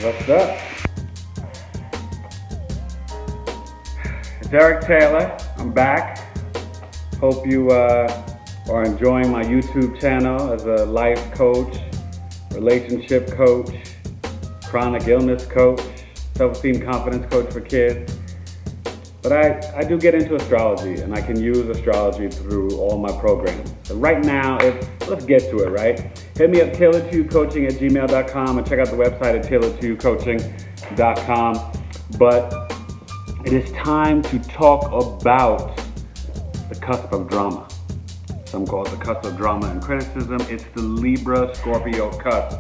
What's up? It's Eric Taylor. I'm back. Hope you are enjoying my YouTube channel as a life coach, relationship coach, chronic illness coach, self-esteem confidence coach for kids. But I do get into astrology, and I can use astrology through all my programs. So right now, let's get to it, right? Hit me up, tailored2youcoaching@gmail.com, and check out the website at tailored2youcoaching.com. But it is time to talk about the cusp of drama. Some call it the cusp of drama and criticism. It's the Libra-Scorpio Cusp.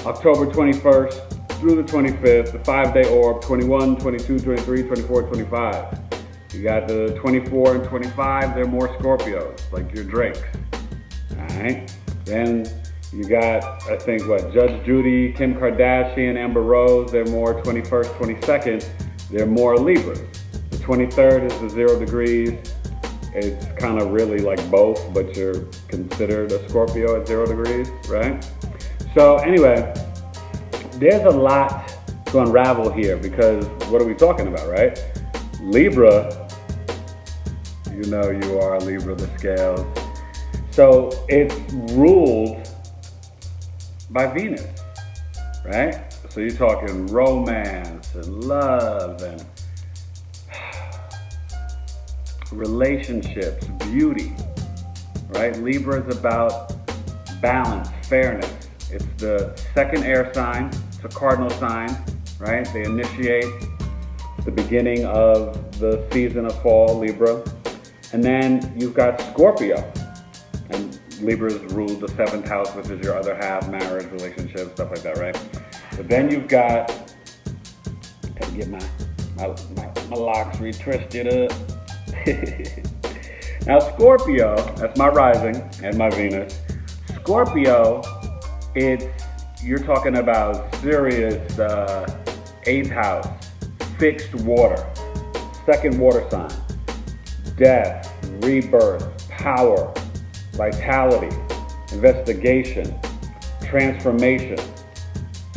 October 21st through the 25th, the 5-day orb, 21, 22, 23, 24, 25. You got the 24 and 25, they're more Scorpios, like your Drakes. Alright? Then you got, I think, Judge Judy, Kim Kardashian, Amber Rose, they're more 21st, 22nd, they're more Libras. The 23rd is the 0 degrees. It's kind of really like both, but you're considered a Scorpio at 0 degrees, right? So anyway, there's a lot to unravel here because what are we talking about, right? Libra, you know you are Libra, the scales. So it's ruled by Venus, right? So you're talking romance and love and relationships, beauty, right? Libra is about balance, fairness. It's the second air sign. It's a cardinal sign, right? They initiate the beginning of the season of fall, Libra. And then you've got Scorpio. And Libra's ruled the 7th house, which is your other half, marriage, relationships, stuff like that, right? But then you've got, gotta get my locks retwisted up. Now Scorpio, that's my rising and my Venus. Scorpio, you're talking about serious 8th house, fixed water, second water sign, death, rebirth, power, vitality, investigation, transformation.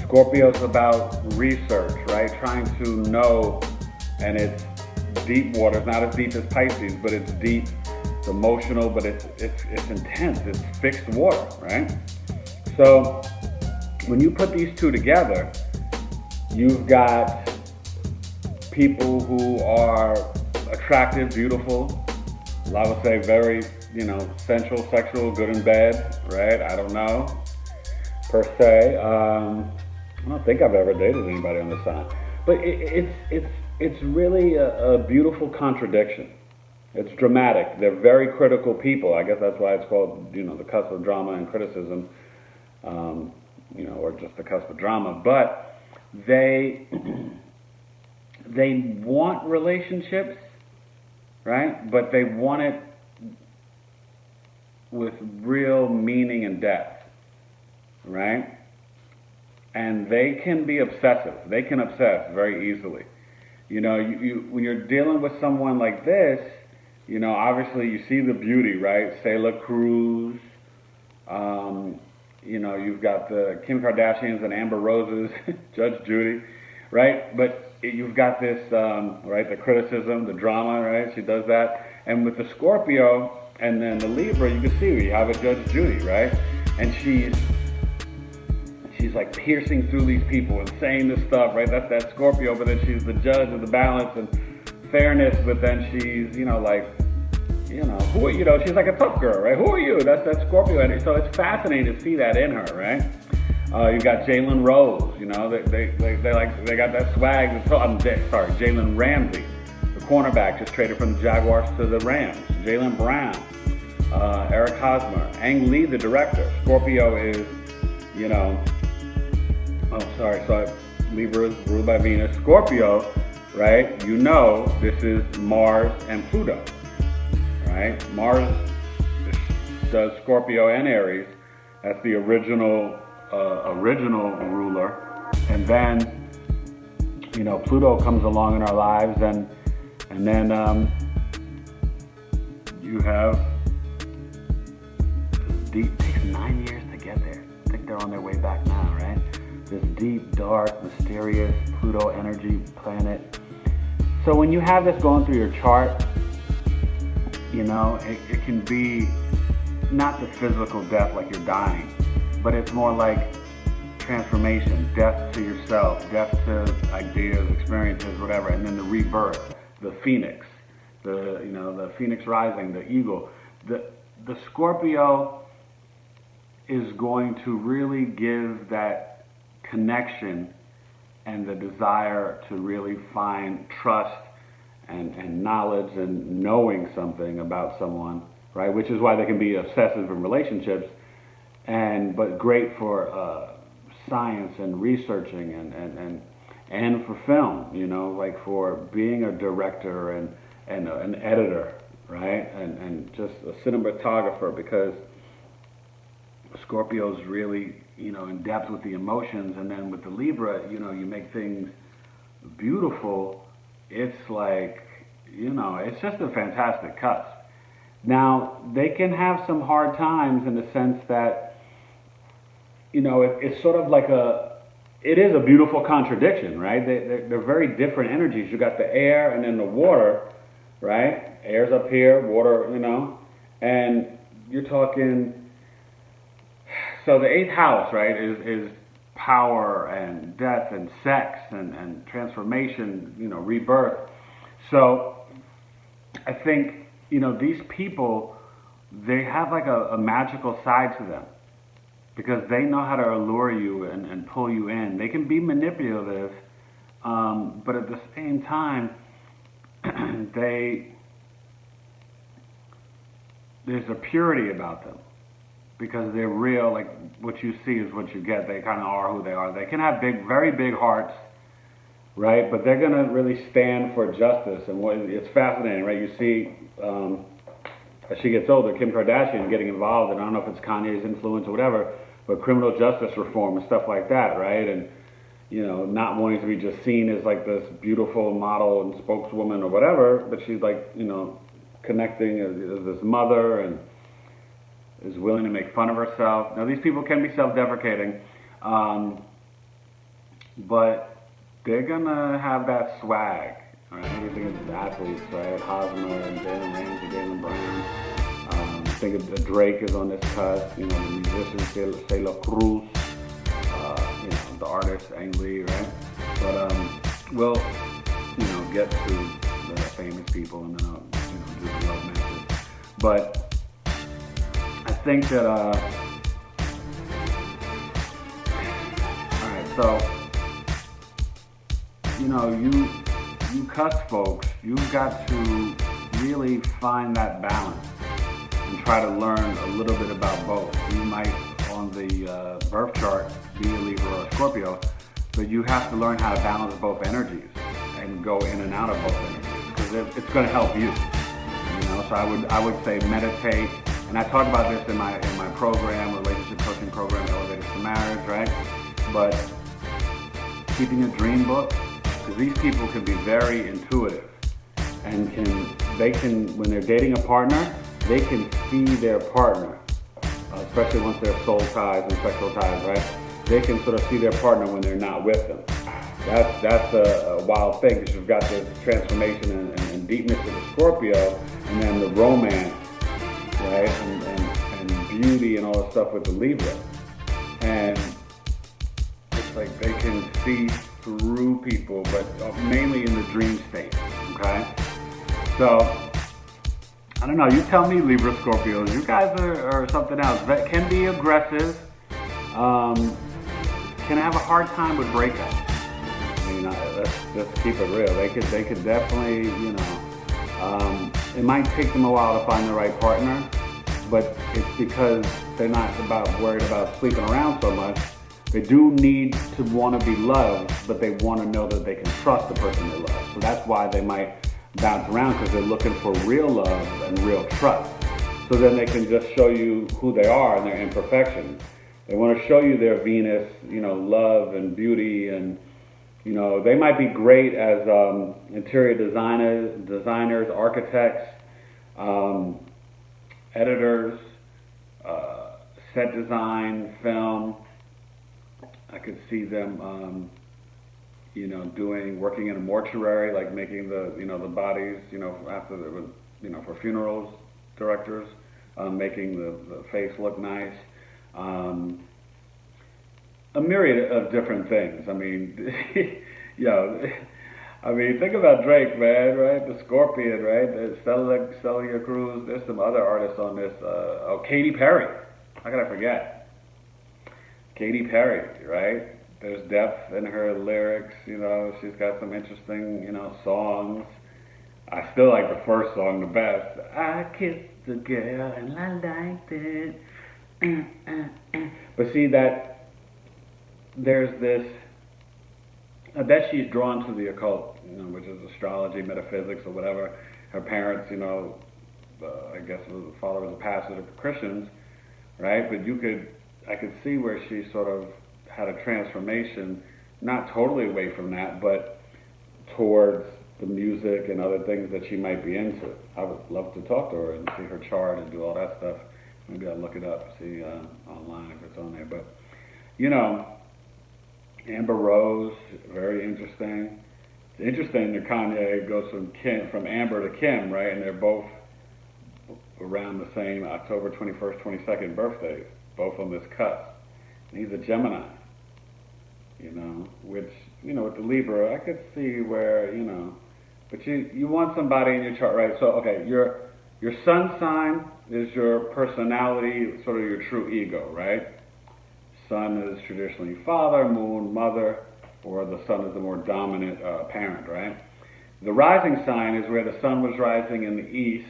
Scorpio's about research, right? Trying to know, and it's deep water. It's not as deep as Pisces, but it's deep, it's emotional, but it's intense. It's fixed water, right? So when you put these two together, you've got people who are attractive, beautiful, I would say very, sensual, sexual, good and bad, right? I don't know, per se. I don't think I've ever dated anybody on this sign. But it's really a beautiful contradiction. It's dramatic. They're very critical people. I guess that's why it's called, the cusp of drama and criticism, or just the cusp of drama. But they want relationships, right? But they want it with real meaning and depth, right? And they can be obsessive. They can obsess very easily. You when you're dealing with someone like this, obviously you see the beauty, right? Sailor Cruz, you've got the Kim Kardashians and Amber Roses, Judge Judy, right? But you've got this, right, the criticism, the drama, right? She does that. And with the Scorpio and then the Libra, you can see you have a Judge Judy, right? And she's like piercing through these people and saying this stuff, right? That's that Scorpio, but then she's the judge of the balance and fairness, but then she's, who are, she's like a tough girl, right? Who are you? That's that Scorpio energy. So it's fascinating to see that in her, right? You've got Jalen Rose, they got that swag. Jalen Ramsey, the cornerback, just traded from the Jaguars to the Rams. Jalen Brown, Eric Hosmer, Ang Lee, the director. Scorpio is, Libra is ruled by Venus. Scorpio, right? This is Mars and Pluto, right? Mars does Scorpio and Aries. That's the original ruler. And then, Pluto comes along in our lives, and then you have it takes 9 years to get there. I think they're on their way back now, right? this deep, dark, mysterious Pluto energy planet. So when you have this going through your chart, you know, it can be not the physical death like you're dying, but it's more like transformation, death to yourself, death to ideas, experiences, whatever, and then the rebirth, the phoenix, the phoenix rising, the eagle. The Scorpio is going to really give that connection and the desire to really find trust and knowledge and knowing something about someone, right? Which is why they can be obsessive in relationships, but great for science and researching and for film, you know, like for being a director and an editor, right? And just a cinematographer, because Scorpio's really, you know, in depth with the emotions. And then with the Libra, you know, you make things beautiful. It's like, you know, it's just a fantastic cusp. Now, they can have some hard times in the sense that, you know, it's sort of like it is a beautiful contradiction, right? They're very different energies. You got the air and then the water, right? Air's up here, water, you know, and you're talking, so the 8th house, right, is power and death and sex and transformation, you know, rebirth. So I think, you know, these people, they have like a magical side to them, because they know how to allure you and pull you in. They can be manipulative, but at the same time, there's a purity about them, because they're real. Like, what you see is what you get. They kind of are who they are. They can have very big hearts, right? But they're gonna really stand for justice. And it's fascinating, right? You see, as she gets older, Kim Kardashian getting involved, and I don't know if it's Kanye's influence or whatever, but criminal justice reform and stuff like that, right? And, you know, not wanting to be just seen as like this beautiful model and spokeswoman or whatever, but she's like, you know, connecting as this mother and is willing to make fun of herself. Now, these people can be self-deprecating, but they're gonna have that swag, right? Everything is athletes, right? Hosmer and Jalen Ramsey, Jalen Brown. I think the Drake is on this cusp. You know, the musician Taylor Cruz. You know, the artist Ang Lee, right? But we'll, you know, get to the famous people and then I'll, you know, do the love matches. But I think that all right, so, you know, you cusp folks, you've got to really find that balance and try to learn a little bit about both. You might, on the birth chart, be a Libra or a Scorpio, but you have to learn how to balance both energies and go in and out of both energies, because it's going to help you. You know, so I would say meditate, and I talk about this in my program, relationship coaching program, Elevated to Marriage, right? But keeping a dream book, because these people can be very intuitive and they can, when they're dating a partner, they can see their partner, especially once they're soul ties and sexual ties, right? They can sort of see their partner when they're not with them. That's a wild thing, because you've got the transformation and deepness of the Scorpio, and then the romance, right? And beauty and all that stuff with the Libra. And it's like they can see through people, but mainly in the dream state, okay? So, I don't know, you tell me, Libra Scorpios, you guys are something else. That can be aggressive, can have a hard time with breakups. I mean, let's keep it real. They could definitely, you know, it might take them a while to find the right partner, but it's because they're not worried about sleeping around so much. They do need to want to be loved, but they want to know that they can trust the person they love. So that's why they might bounce around, because they're looking for real love and real trust. So then they can just show you who they are and their imperfections. They want to show you their Venus, you know, love and beauty, and, you know, they might be great as interior designers, architects, editors, set design, film, I could see them, working in a mortuary, like making the, the bodies, after for funerals, directors, making the face look nice. A myriad of different things. I mean, think about Drake, man, right? The Scorpion, right? Celia Cruz. There's some other artists on this. Katy Perry. How could I forget? Katy Perry, right? There's depth in her lyrics. She's got some interesting, songs. I still like the first song the best. I kissed the girl and I liked it. But see that there's this. I bet she's drawn to the occult, which is astrology, metaphysics, or whatever. Her parents, I guess the father was a pastor to Christians, right? But I could see where she sort of had a transformation, not totally away from that, but towards the music and other things that she might be into. I would love to talk to her and see her chart and do all that stuff. Maybe I'll look it up, see online if it's on there. But, Amber Rose, very interesting. It's interesting that Kanye goes from Amber to Kim, right? And they're both around the same October 21st, 22nd birthdays, both on this cusp. And he's a Gemini, which, with the Libra, I could see where, but you want somebody in your chart, right? So, okay, your sun sign is your personality, sort of your true ego, right? Sun is traditionally father, moon, mother, or the sun is the more dominant parent, right? The rising sign is where the sun was rising in the east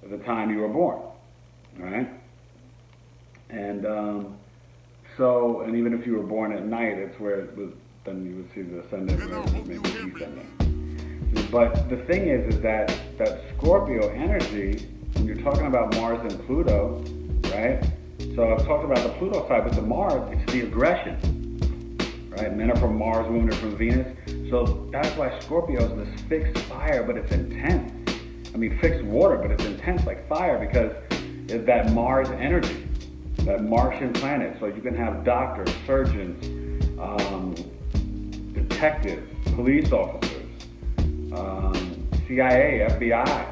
at the time you were born, right? And and even if you were born at night, it's where then you would see the ascendant, where it was maybe the descendant. But the thing is that Scorpio energy, when you're talking about Mars and Pluto, right? So I've talked about the Pluto side, but the Mars, it's the aggression, right? Men are from Mars, women are from Venus. So that's why Scorpio is this fixed fire, but it's intense. Fixed water, but it's intense like fire because it's that Mars energy, that Martian planet. So you can have doctors, surgeons, detectives, police officers, CIA, FBI,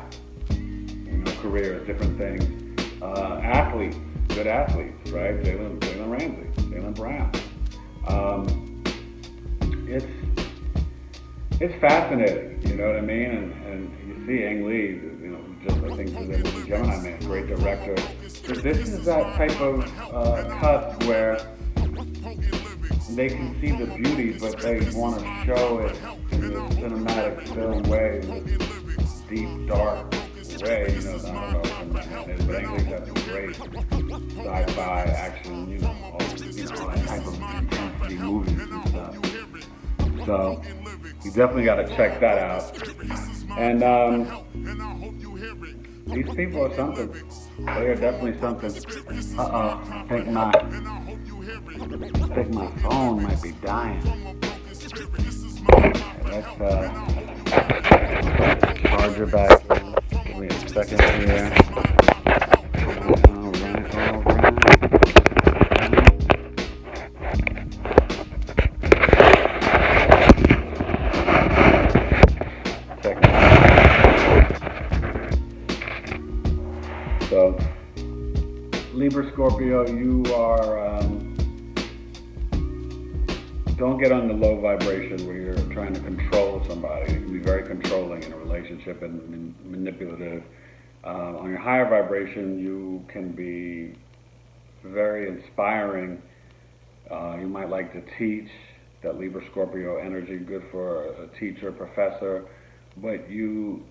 careers, different things, athletes. Good athletes, right? Jalen Ramsey, Jalen Brown. It's fascinating, you know what I mean? And you see Ang Lee, just I think the Gemini Man, great director. But this is that type of cusp where they can see the beauty, but they want to show it in this cinematic film way, this deep, dark way. I don't know what that is, but Ang Lee's got some great sci-fi action, all that type of intensity movies and stuff. So you definitely got to check that out. And these people are something. They are definitely something. I think my phone might be dying. Let's charge her back. Give me a second here. All right. So, Libra-Scorpio, you are, don't get on the low vibration where you're trying to control somebody. You can be very controlling in a relationship and manipulative. On your higher vibration, you can be very inspiring. You might like to teach. That Libra-Scorpio energy, good for a teacher, professor, but you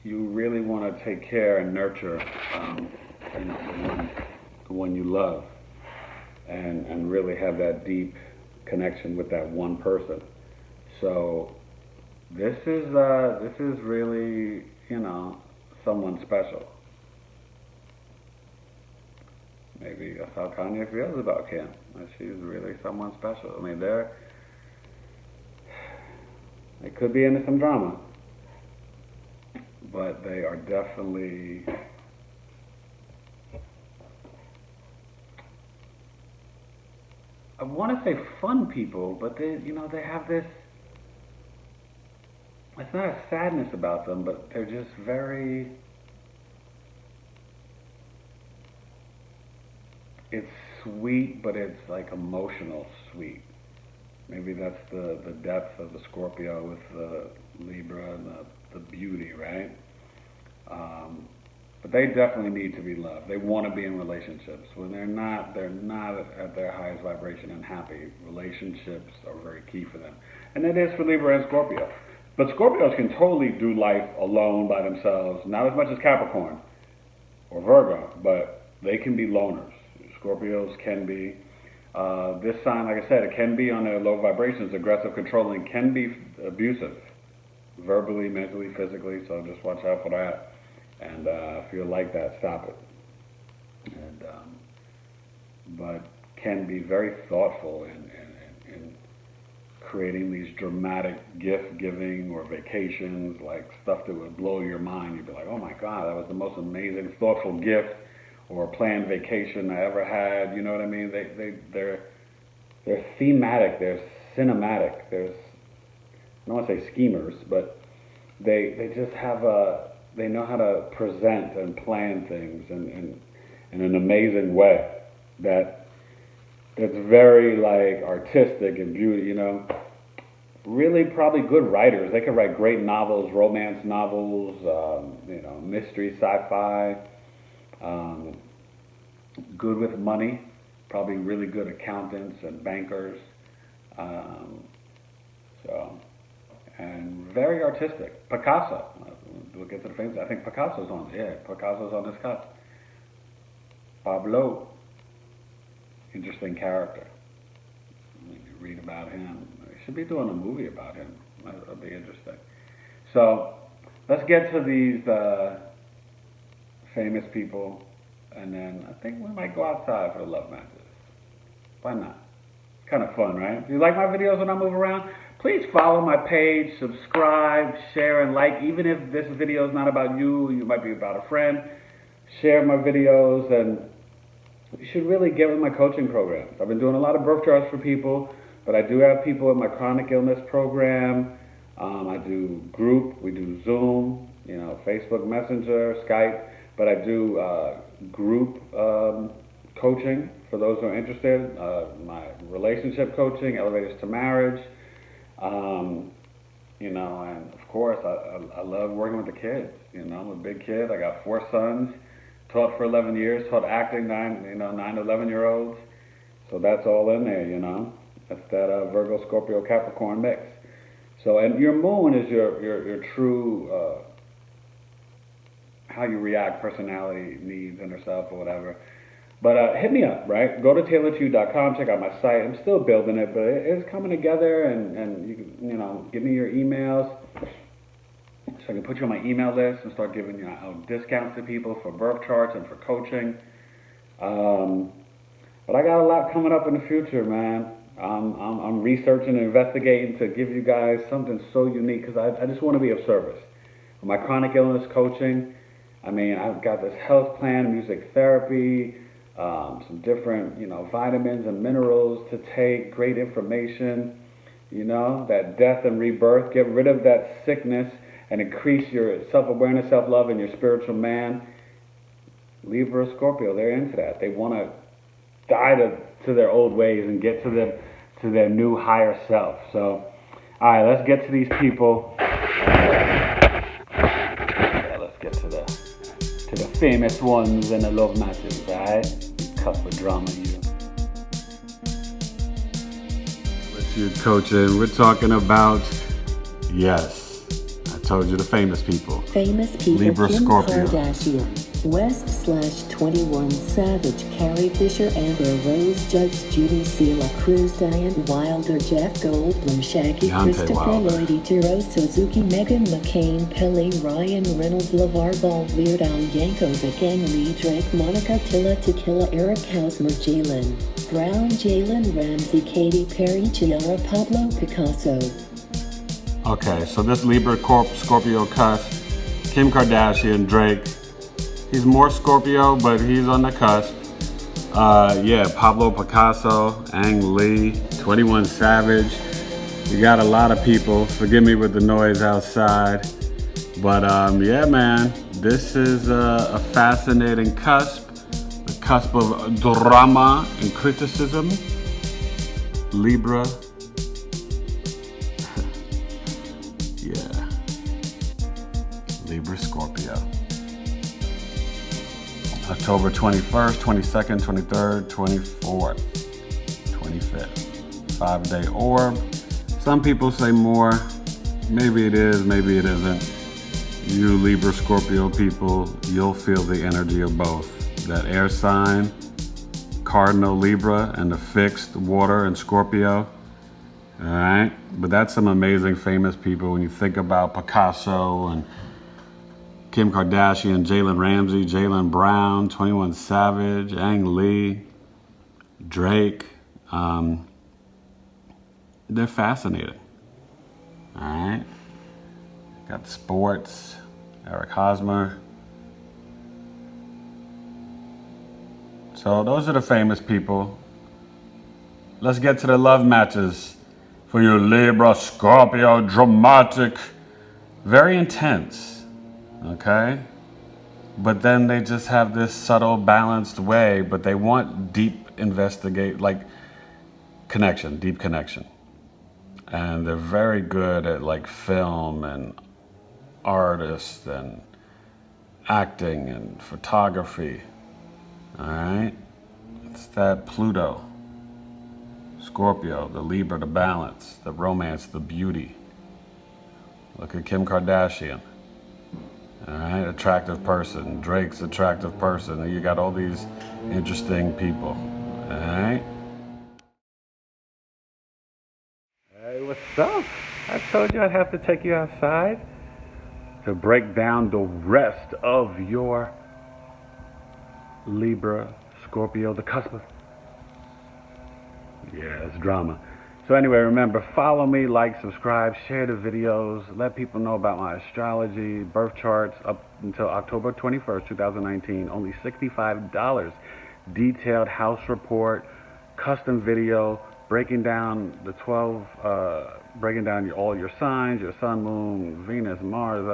really want to take care and nurture the one you love, and really have that deep connection with that one person. So this is really someone special. Maybe that's how Kanye feels about Kim. That she's really someone special. They could be into some drama, but they are definitely want to say fun people, but they, they have this, it's not a sadness about them, but they're just very, it's sweet, but it's like emotional sweet. Maybe that's the depth of the Scorpio with the Libra and the beauty, right? But they definitely need to be loved. They want to be in relationships. When they're not at their highest vibration and happy. Relationships are very key for them. And it is for Libra and Scorpio. But Scorpios can totally do life alone by themselves, not as much as Capricorn or Virgo, but they can be loners. Scorpios can be. This sign, like I said, it can be on their low vibrations, aggressive, controlling, can be abusive, verbally, mentally, physically, so just watch out for that. And if you're like that, stop it. And but can be very thoughtful in creating these dramatic gift giving or vacations, like stuff that would blow your mind. You'd be like, oh my God, that was the most amazing, thoughtful gift or planned vacation I ever had. You know what I mean? They're thematic, they're cinematic, I don't want to say schemers, but they just have they know how to present and plan things in an amazing way that's very like artistic and beauty, Really probably good writers. They could write great novels, romance novels, mystery, sci-fi, good with money, probably really good accountants and bankers. And very artistic. Picasso. We'll get to the famous. I think Picasso's on this cusp. Pablo. Interesting character. You read about him. We should be doing a movie about him. That'll be interesting. So let's get to these famous people, and then I think we might go outside for the love matches. Why not? It's kind of fun, right? Do you like my videos when I move around? Please follow my page, subscribe, share, and like. Even if this video is not about you, you might be about a friend. Share my videos, and you should really get with my coaching programs. I've been doing a lot of birth charts for people, but I do have people in my chronic illness program. I do group, we do Zoom, Facebook Messenger, Skype, but I do group coaching for those who are interested. My relationship coaching, Elevators to Marriage. And of course, I love working with the kids. I'm a big kid. I got 4 sons. Taught for 11 years. Taught acting 9 to 11-year-olds. So that's all in there. That's that Virgo, Scorpio, Capricorn mix. So, and your moon is your true how you react, personality, needs, inner self, or whatever. But hit me up, right? Go to tailortoyou.com, check out my site. I'm still building it, but it's coming together, and you can, give me your emails so I can put you on my email list and start giving you discounts to people for birth charts and for coaching. But I got a lot coming up in the future, man. I'm researching and investigating to give you guys something so unique because I just want to be of service. For my chronic illness coaching, I've got this health plan, music therapy, some different, vitamins and minerals to take, great information, that death and rebirth, get rid of that sickness and increase your self-awareness, self-love, and your spiritual man. Libra, Scorpio, they're into that. They want to die to their old ways and get to their new higher self. So, all right, let's get to these people. Let's get to the famous ones and the love matches, all right? Cusp of Drama, you. With you coaching, we're talking about, yes, I told you the famous people. Famous people: Libra, Kim Scorpio. Kardashian, West/21 Savage, Carrie Fisher, Amber Rose, Judge Judy, Sela Cruz, Diane Wilder, Jeff Goldblum, Shaggy, Deontay Christopher Wilder. Lloyd, Ichiro Suzuki, Meghan McCain, Pele, Ryan Reynolds, LeVar Ball, Weird Al Yankovic, Lee Drake, Monica Tilla, Tequila, Eric Hausmer, Jalen Brown, Jalen Ramsey, Katy Perry, Chiara, Pablo Picasso. Okay, so this Libra Scorpio cusp, Kim Kardashian, Drake. He's more Scorpio, but he's on the cusp. Yeah, Pablo Picasso, Ang Lee, 21 Savage. You got a lot of people. Forgive me with the noise outside. But yeah, man, this is a fascinating cusp. The cusp of drama and criticism. Libra. Yeah. Libra-Scorpio. October 21st, 22nd, 23rd, 24th, 25th. 5-day orb. Some people say more. Maybe it is, maybe it isn't. You Libra-Scorpio people, you'll feel the energy of both. That air sign, Cardinal Libra, and the fixed water and Scorpio. All right? But that's some amazing famous people. When you think about Picasso and Kim Kardashian, Jalen Ramsey, Jalen Brown, 21 Savage, Ang Lee, Drake. They're fascinating. All right. Got sports, Eric Hosmer. So those are the famous people. Let's get to the love matches for you Libra, Scorpio, dramatic, very intense, okay? But then they just have this subtle, balanced way, but they want deep investigate, like connection, deep connection. And they're very good at like film and artists and acting and photography. All right, it's that Pluto, Scorpio, the Libra, the balance, the romance, the beauty. Look at Kim Kardashian. All right, attractive person. Drake's attractive person. And you got all these interesting people. All right. Hey, what's up? I told you I'd have to take you outside to break down the rest of your Libra, Scorpio, the cusp of... Yeah, it's drama. So anyway, remember, follow me, like, subscribe, share the videos, let people know about my astrology, birth charts up until October 21st, 2019. Only $65. Detailed house report, custom video, breaking down the 12, breaking down all your signs, your sun, moon, Venus, Mars,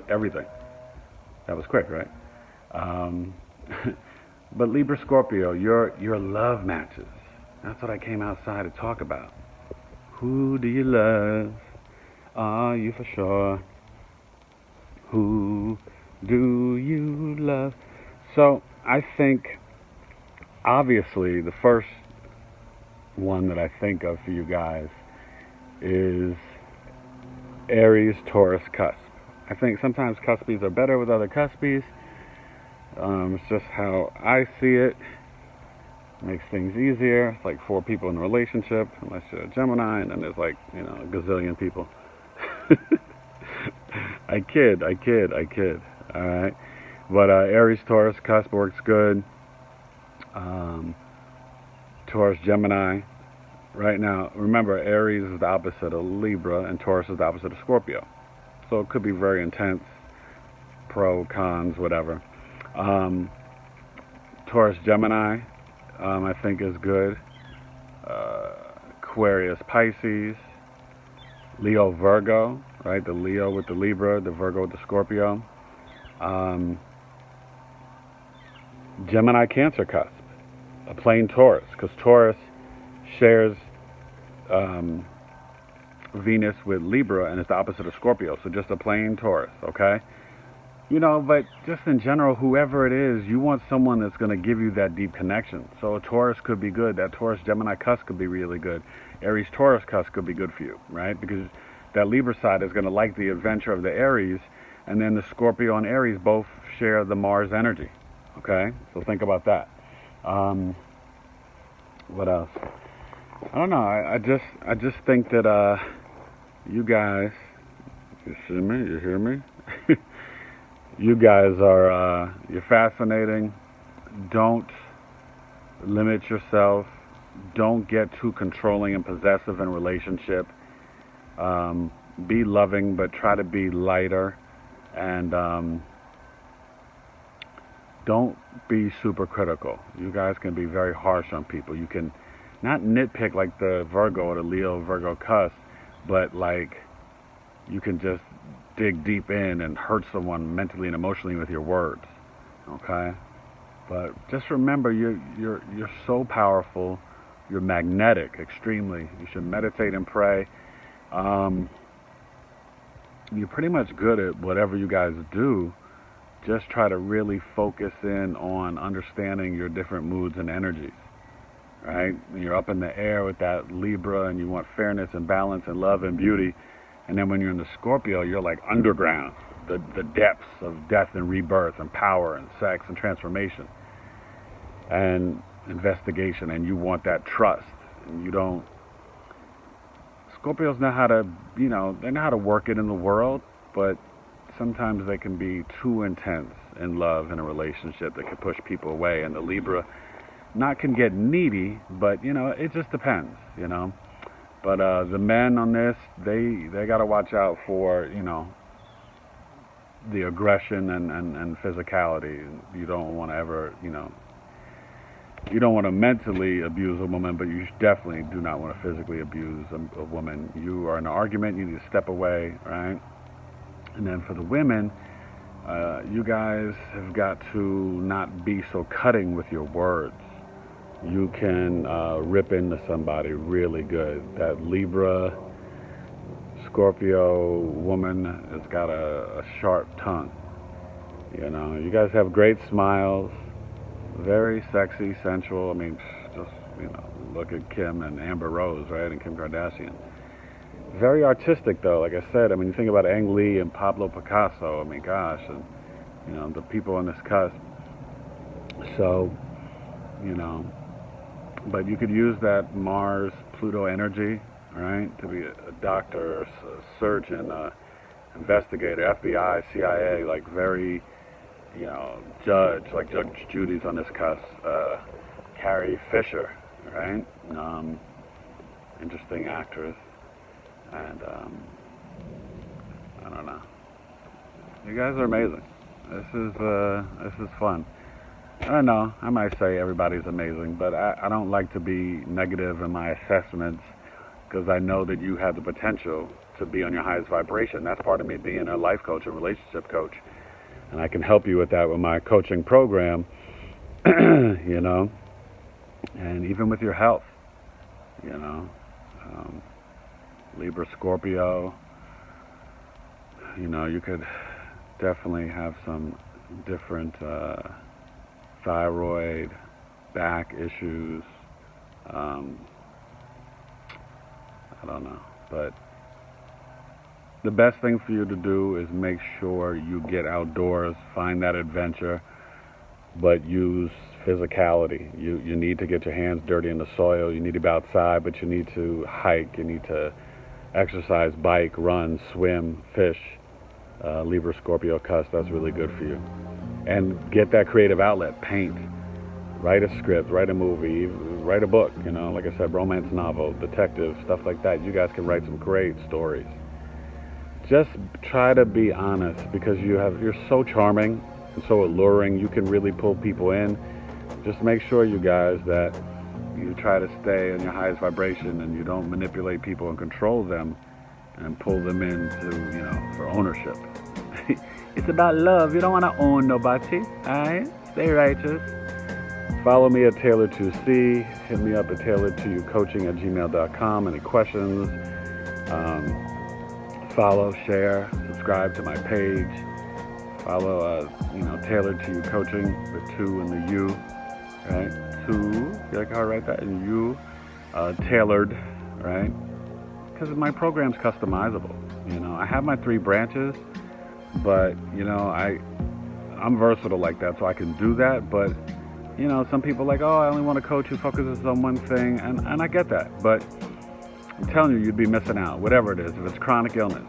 everything. That was quick, right? But Libra, Scorpio, your love matches. That's what I came outside to talk about. Who do you love? Are you for sure? Who do you love? So I think, obviously, the first one that I think of for you guys is Aries, Taurus, Cusp. I think sometimes Cuspies are better with other Cuspies. It's just how I see it. Makes things easier. It's like 4 people in a relationship, unless you're a Gemini, and then there's like, a gazillion people. I kid. All right. But Aries, Taurus, Cusp works good. Taurus, Gemini. Right now, remember, Aries is the opposite of Libra, and Taurus is the opposite of Scorpio. So it could be very intense, pro, cons, whatever. Taurus, Gemini, I think is good. Aquarius, Pisces. Leo, Virgo, right? The Leo with the Libra, the Virgo with the Scorpio. Gemini, Cancer, Cusp. A plain Taurus, because Taurus shares Venus with Libra, and it's the opposite of Scorpio. So just a plain Taurus, okay? But just in general, whoever it is, you want someone that's going to give you that deep connection. So a Taurus could be good. That Taurus Gemini Cusp could be really good. Aries Taurus Cusp could be good for you, right? Because that Libra side is going to like the adventure of the Aries, and then the Scorpio and Aries both share the Mars energy, okay? So think about that. What else? I don't know. I just think that you guys, you see me? You hear me? You guys are, you're fascinating. Don't limit yourself. Don't get too controlling and possessive in relationship. Be loving, but try to be lighter. And don't be super critical. You guys can be very harsh on people. You can not nitpick like the Virgo or the Leo Virgo Cusp, but like you can just dig deep in and hurt someone mentally and emotionally with your words. Okay? But just remember, you're so powerful. You're magnetic, extremely. You should meditate and pray. You're pretty much good at whatever you guys do. Just try to really focus in on understanding your different moods and energies. Right? You're up in the air with that Libra, and you want fairness and balance and love and beauty. And then when you're in the Scorpio, you're like underground, the depths of death and rebirth and power and sex and transformation and investigation. And you want that trust. And you don't. Scorpios know how to, they know how to work it in the world, but sometimes they can be too intense in love in a relationship that can push people away. And the Libra can get needy, but it just depends, But the men on this, they got to watch out for the aggression and physicality. You don't want to ever you don't want to mentally abuse a woman, but you definitely do not want to physically abuse a woman. You are in an argument, you need to step away, right? And then for the women, you guys have got to not be so cutting with your words. You can rip into somebody really good. That Libra Scorpio woman has got a sharp tongue. You guys have great smiles, very sexy, sensual. I mean, just look at Kim and Amber Rose, right, and Kim Kardashian. Very artistic, though. Like I said, you think about Ang Lee and Pablo Picasso. I mean, gosh, and the people on this cusp. So, but you could use that Mars Pluto energy, right, to be a doctor, a surgeon, investigator, FBI, CIA, like very, judge, like Judge Judy's on this cusp, Carrie Fisher, right, interesting actress, and I don't know. You guys are amazing. This is fun. I don't know. I might say everybody's amazing, but I don't like to be negative in my assessments because I know that you have the potential to be on your highest vibration. That's part of me being a life coach, a relationship coach. And I can help you with that with my coaching program, and even with your health, Libra, Scorpio, you could definitely have some different thyroid, back issues. I don't know, but the best thing for you to do is make sure you get outdoors, find that adventure, but use physicality. You need to get your hands dirty in the soil. You need to be outside, but you need to hike. You need to exercise, bike, run, swim, fish. Libra, Scorpio, Cusp, that's really good for you. And get that creative outlet. Paint, write a script, write a movie, write a book, like I said, romance novel, detective, stuff like that. You guys can write some great stories. Just try to be honest, because you're so charming and so alluring. You can really pull people in. Just make sure, you guys, that you try to stay on your highest vibration and you don't manipulate people and control them and pull them into, for ownership. It's about love. You don't want to own nobody. Alright? Stay righteous. Follow me at Taylor2C. Hit me up at taylor2coaching@gmail.com. Any questions? Follow, share, subscribe to my page. Follow, Taylor to You Coaching, the 2 and the U, right? 2, you like how I write that? And U, tailored, right? Because my program's customizable. I have my 3 branches, but I'm versatile like that, so I can do that. But some people are like, oh, I only want a coach who focuses on one thing, and I get that, but I'm telling you, you'd be missing out, whatever it is. If it's chronic illness,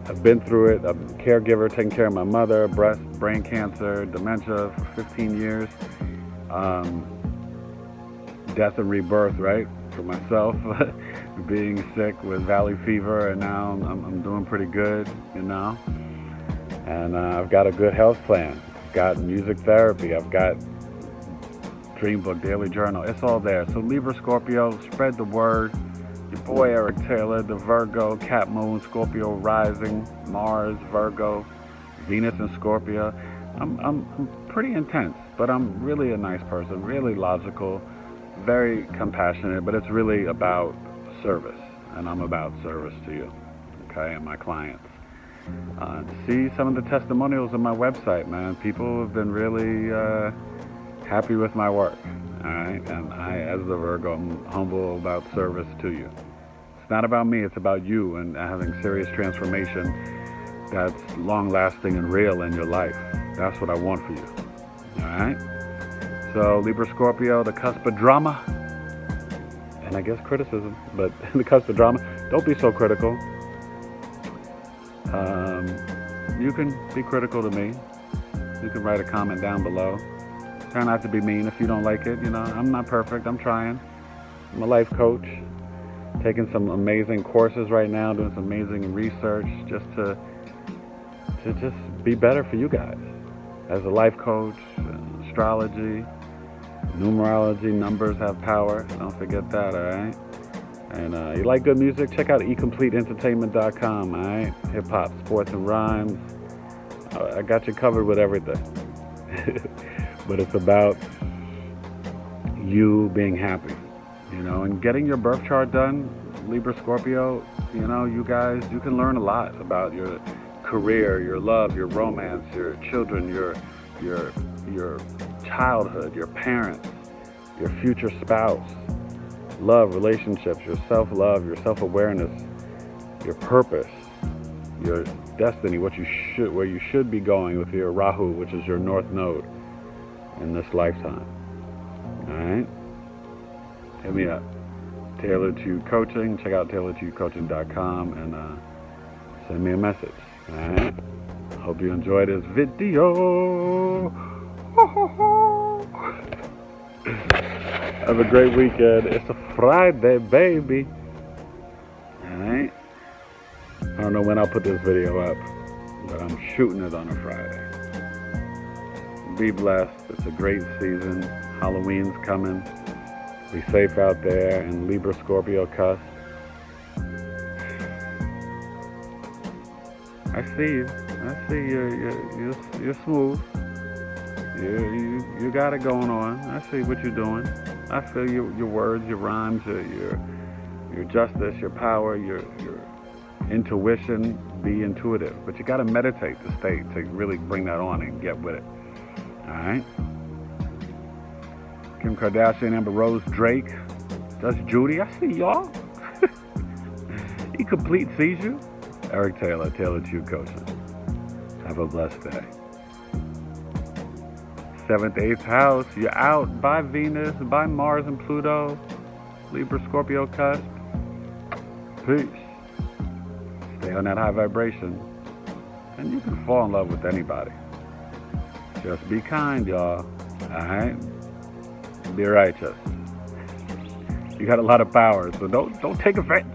I've been through it. I'm a caregiver, taking care of my mother, brain cancer, dementia for 15 years, death and rebirth, right? For myself, being sick with valley fever, and now I'm doing pretty good, And I've got a good health plan. got music therapy. I've got Dream Book, Daily Journal. It's all there. So Libra, Scorpio, spread the word. Your boy Eric Taylor, the Virgo, Cat Moon, Scorpio rising, Mars, Virgo, Venus and Scorpio. I'm pretty intense, but I'm really a nice person, really logical, very compassionate, but it's really about service, and I'm about service to you, okay, and my clients. See some of the testimonials on my website, man. People have been really happy with my work, all right? And I, as the Virgo, I'm humble about service to you. It's not about me, it's about you and having serious transformation that's long-lasting and real in your life. That's what I want for you, all right? So Libra, Scorpio, the cusp of drama, and I guess criticism, but the cusp of drama. Don't be so critical. You can be critical to me. You can write a comment down below. Try not to be mean if you don't like it. You know, I'm not perfect. I'm trying. I'm a life coach, taking some amazing courses right now, doing some amazing research just to just be better for you guys. As a life coach, astrology, numerology, numbers have power. Don't forget that, all right? And you like good music? Check out ecompleteentertainment.com, all right? Hip-hop, sports, and rhymes. I got you covered with everything. But it's about you being happy, you know, and getting your birth chart done. Libra, Scorpio, you know, you guys, you can learn a lot about your career, your love, your romance, your children, your childhood, your parents, your future spouse, love, relationships, your self-love, your self-awareness, your purpose, your destiny, where you should be going with your Rahu, which is your north node in this lifetime. All right? Hit me up. Taylor to Coaching. Check out taylortocoaching.com and send me a message. All right? Hope you enjoyed this video. Have a great weekend. It's a Friday, baby. All right? I don't know when I'll put this video up, but I'm shooting it on a Friday. Be blessed. It's a great season. Halloween's coming. Be safe out there. And Libra-Scorpio Cusp. I see you. I see you're smooth. You got it going on. I see what you're doing. I feel your words, your rhymes, your justice, your power, your intuition. Be intuitive, but you got to meditate the state to really bring that on and get with it. All right. Kim Kardashian, Amber Rose, Drake, Judge Judy. I see y'all. He complete sees you. Eric Taylor, Taylor to Coaching. Have a blessed day. 7th, 8th house, you're out. By Venus, by Mars and Pluto. Libra, Scorpio Cusp. Peace. Stay on that high vibration. And you can fall in love with anybody. Just be kind, y'all. Alright? Be righteous. You got a lot of power, so don't take offense.